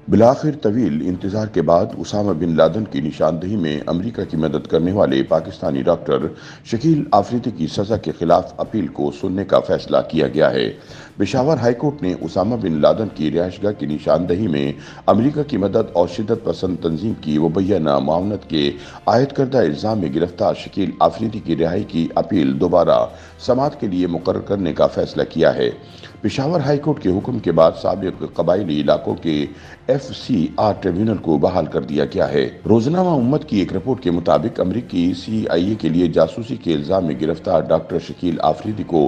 بالآخر طویل انتظار کے بعد اسامہ بن لادن کی نشاندہی میں امریکہ کی مدد کرنے والے پاکستانی ڈاکٹر شکیل آفریدی کی سزا کے خلاف اپیل کو سننے کا فیصلہ کیا گیا ہے۔ پشاور ہائی کورٹ نے اسامہ بن لادن کی رہائش گاہ کی نشاندہی میں امریکہ کی مدد اور شدت پسند تنظیم کی مبینہ معاونت کے عائد کردہ الزام میں گرفتار شکیل آفریدی کی رہائی کی اپیل دوبارہ سماعت کے لیے مقرر کرنے کا فیصلہ کیا ہے۔ پشاور ہائی کورٹ کے حکم کے بعد سابق قبائلی علاقوں کے ایف سی آر ٹریبیونل کو بحال کر دیا گیا ہے۔ روزنامہ امت کی ایک رپورٹ کے مطابق امریکی سی آئی اے کے لیے جاسوسی کے الزام میں گرفتار ڈاکٹر شکیل آفریدی کو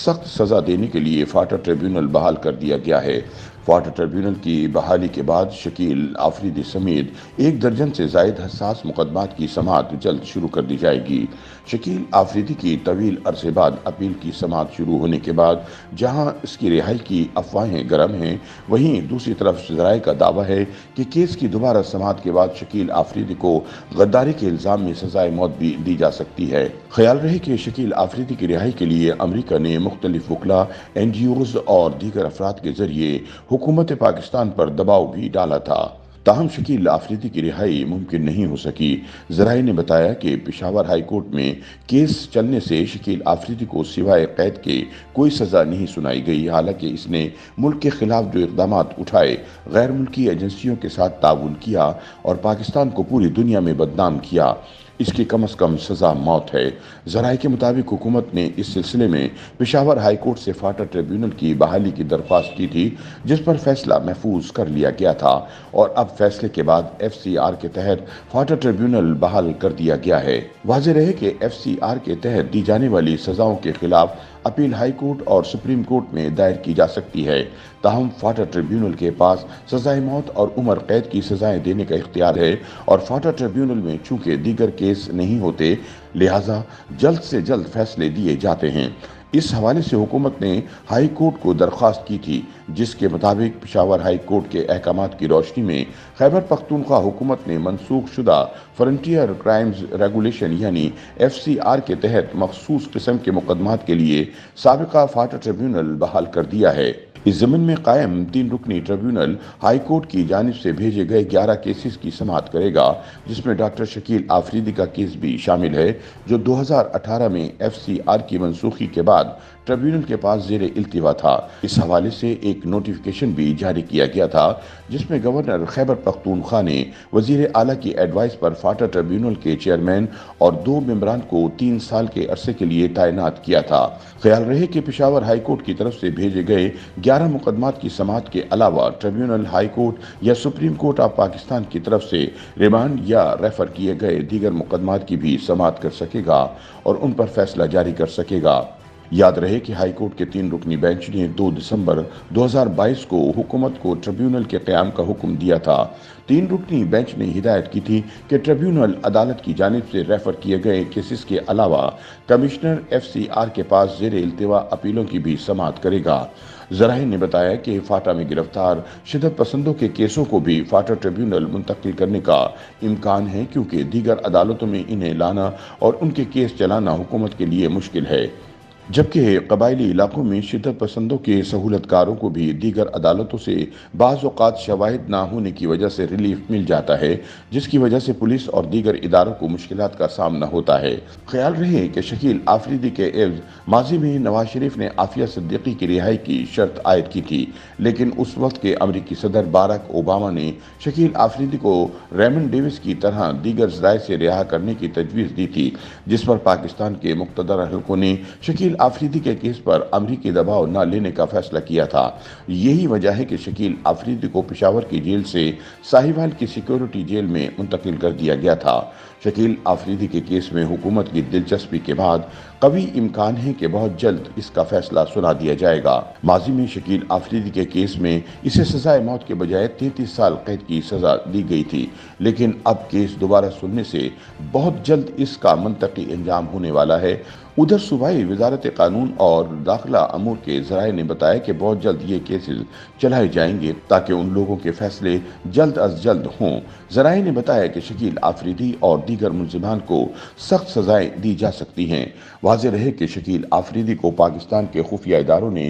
سخت سزا دینے کے لیے فاٹا ٹریبیونل بحال کر دیا گیا ہے۔ فاٹا ٹریبیونل کی بحالی کے بعد شکیل آفریدی سمیت 1 درجن سے زائد حساس مقدمات کی سماعت جلد شروع کر دی جائے گی۔ شکیل آفریدی کی طویل عرصے بعد اپیل کی سماعت شروع ہونے کے بعد جہاں اس کی رہائی کی افواہیں گرم ہیں، وہیں دوسری طرف ذرائع کا دعویٰ ہے کہ کیس کی دوبارہ سماعت کے بعد شکیل آفریدی کو غداری کے الزام میں سزائے موت بھی دی جا سکتی ہے۔ خیال رہے کہ شکیل آفریدی کی رہائی کے لیے امریکہ نے مختلف وکلاء، این جی اوز اور دیگر افراد کے ذریعے حکومت پاکستان پر دباؤ بھی ڈالا تھا، تاہم شکیل آفریدی کی رہائی ممکن نہیں ہو سکی۔ ذرائع نے بتایا کہ پشاور ہائی کورٹ میں کیس چلنے سے شکیل آفریدی کو سوائے قید کے کوئی سزا نہیں سنائی گئی، حالانکہ اس نے ملک کے خلاف جو اقدامات اٹھائے، غیر ملکی ایجنسیوں کے ساتھ تعاون کیا اور پاکستان کو پوری دنیا میں بدنام کیا، اس کی کم از کم سزا موت ہے۔ ذرائع کے مطابق حکومت نے اس سلسلے میں پشاور ہائی کورٹ سے فاٹا ٹریبیونل کی بحالی کی درخواست کی تھی، جس پر فیصلہ محفوظ کر لیا گیا تھا اور اب فیصلے کے بعد ایف سی آر کے تحت فاٹا ٹریبیونل بحال کر دیا گیا ہے۔ واضح رہے کہ ایف سی آر کے تحت دی جانے والی سزاؤں کے خلاف اپیل ہائی کورٹ اور سپریم کورٹ میں دائر کی جا سکتی ہے، تاہم فاٹا ٹریبیونل کے پاس سزائے موت اور عمر قید کی سزائیں دینے کا اختیار ہے اور فاٹا ٹریبیونل میں چونکہ دیگر کیس نہیں ہوتے، لہٰذا جلد سے جلد فیصلے دیے جاتے ہیں۔ اس حوالے سے حکومت نے ہائی کورٹ کو درخواست کی تھی، جس کے مطابق پشاور ہائی کورٹ کے احکامات کی روشنی میں خیبر پختونخوا حکومت نے منسوخ شدہ فرنٹیئر کرائمز ریگولیشن یعنی ایف سی آر کے تحت مخصوص قسم کے مقدمات کے لیے سابقہ فاٹا ٹریبیونل بحال کر دیا ہے۔ اس ضمن میں قائم 3 رکنی ٹریبیونل ہائی کورٹ کی جانب سے بھیجے گئے 11 کیسز کی سماعت کرے گا، جس میں ڈاکٹر شکیل آفریدی کا کیس بھی شامل ہے، جو 2018 میں ایف سی آر کی منسوخی کے بعد ٹریبیونل کے پاس زیر التوا تھا۔ اس حوالے سے ایک نوٹیفیکیشن بھی جاری کیا گیا تھا، جس میں گورنر خیبر پختونخوا نے وزیر اعلیٰ کی ایڈوائس پر فاٹا ٹریبیونل کے چیئرمین اور 2 ممبران کو 3 سال کے عرصے کے لیے تعینات کیا تھا۔ خیال رہے کہ پشاور ہائی کورٹ کی طرف سے بھیجے گئے 11 مقدمات کی سماعت کے علاوہ ٹریبیونل ہائی کورٹ یا سپریم کورٹ آف پاکستان کی طرف سے ریمانڈ یا ریفر کیے گئے دیگر مقدمات کی بھی سماعت کر سکے گا اور ان پر فیصلہ جاری کر سکے گا۔ یاد رہے کہ ہائی کورٹ کے 3 رکنی بینچ نے 2 دسمبر 2022 کو حکومت کو ٹریبیونل کے قیام کا حکم دیا تھا۔ 3 رکنی بینچ نے ہدایت کی تھی کہ ٹریبیونل عدالت کی جانب سے ریفر کیے گئے کیسز کے علاوہ کمشنر ایف سی آر کے پاس زیر التوا اپیلوں کی بھی سماعت کرے گا۔ ذرائع نے بتایا کہ فاٹا میں گرفتار شدت پسندوں کے کیسوں کو بھی فاٹا ٹریبیونل منتقل کرنے کا امکان ہے، کیونکہ دیگر عدالتوں میں انہیں لانا اور ان کے کیس چلانا حکومت کے لیے مشکل ہے، جبکہ قبائلی علاقوں میں شدت پسندوں کے سہولت کاروں کو بھی دیگر عدالتوں سے بعض اوقات شواہد نہ ہونے کی وجہ سے ریلیف مل جاتا ہے، جس کی وجہ سے پولیس اور دیگر اداروں کو مشکلات کا سامنا ہوتا ہے۔ خیال رہے کہ شکیل آفریدی کے عوض ماضی میں نواز شریف نے عافیہ صدیقی کی رہائی کی شرط عائد کی تھی، لیکن اس وقت کے امریکی صدر باراک اوباما نے شکیل آفریدی کو ریمنڈ ڈیوس کی طرح دیگر ذرائع سے رہا کرنے کی تجویز دی تھی، جس پر پاکستان کے مقتدر حلقوں نے شکیل آفریدی کے کیس پر امریکی دباؤ نہ لینے کا فیصلہ کیا تھا۔ یہی وجہ ہے کہ شکیل آفریدی کو پشاور کی جیل سے ساہیوال کی سیکیورٹی جیل میں منتقل کر دیا گیا تھا۔ شکیل آفریدی کے کیس میں حکومت کی دلچسپی کے بعد قوی امکان ہے کہ بہت جلد اس کا فیصلہ سنا دیا جائے گا۔ ماضی میں شکیل آفریدی کے کیس میں اسے سزائے موت کے بجائے 33 سال قید کی سزا دی گئی تھی، لیکن اب کیس دوبارہ سننے سے بہت جلد اس کا منطقی انجام ہونے والا ہے۔ ادھر صوبائی وزارت قانون اور داخلہ امور کے ذرائع نے بتایا کہ بہت جلد یہ کیسز چلائے جائیں گے تاکہ ان لوگوں کے فیصلے جلد از جلد ہوں۔ ذرائع نے بتایا کہ شکیل آفریدی اور دیگر ملزمان کو سخت سزائیں دی جا سکتی ہیں۔ واضح رہے کہ شکیل آفریدی کو پاکستان کے خفیہ اداروں نے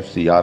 FCR